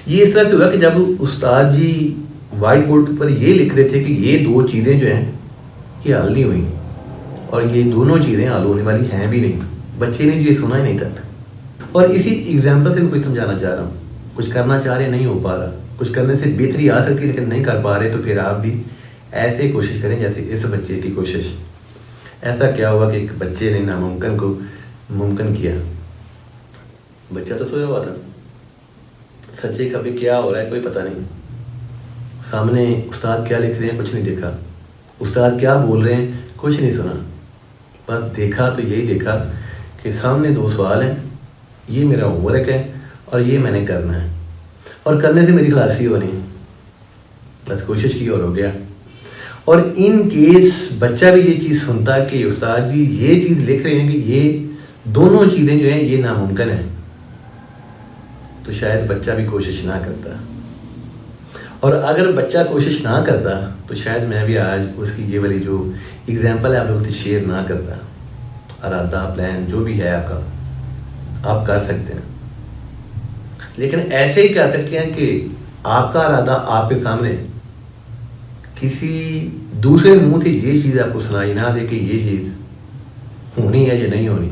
یہ اس طرح سے ہوا کہ جب استاد جی وائٹ بورڈ پر یہ لکھ رہے تھے کہ یہ دو چیزیں جو ہیں یہ حل نہیں ہوئی اور یہ دونوں چیزیں حل ہونے والی ہیں بھی نہیں، بچے نے جو یہ سنا ہی نہیں تھا. اور اسی ایگزامپل سے میں کوئی سمجھانا چاہ رہا ہوں، کچھ کرنا چاہ رہے نہیں ہو پا رہا، کچھ کرنے سے بہتری آ سکتی لیکن نہیں کر پا رہے، تو پھر آپ بھی ایسے کوشش کریں جیسے اس بچے کی کوشش. ایسا کیا ہوا کہ ایک بچے نے ناممکن کو ممکن کیا. بچہ تو سویا ہوا تھا، سچے کبھی کیا ہو رہا ہے کوئی پتہ نہیں. سامنے استاد کیا لکھ رہے ہیں کچھ نہیں دیکھا، استاد کیا بول رہے ہیں کچھ نہیں سنا. بس دیکھا تو یہی دیکھا کہ سامنے دو سوال ہیں، یہ میرا ہوم ورک ہے اور یہ میں نے کرنا ہے، اور کرنے سے میری خلاصی ہونی ہے. بس کوشش کی اور ہو گیا. اور ان کیس بچہ بھی یہ چیز سنتا کہ استاد جی یہ چیز لکھ رہے ہیں کہ یہ دونوں چیزیں جو ہیں یہ ناممکن ہیں، تو شاید بچہ بھی کوشش نہ کرتا. اور اگر بچہ کوشش نہ کرتا تو شاید میں بھی آج اس کی یہ والی جو ایگزامپل ہے آپ لوگوں سے شیئر نہ کرتا. ارادہ پلان جو بھی ہے آپ کا آپ کر سکتے ہیں، لیکن ایسے ہی کر سکتے ہیں کہ آپ کا ارادہ آپ کے سامنے کسی دوسرے منہ سے یہ چیز آپ کو سنائی نہ دے کہ یہ چیز ہونی ہے یا نہیں ہونی.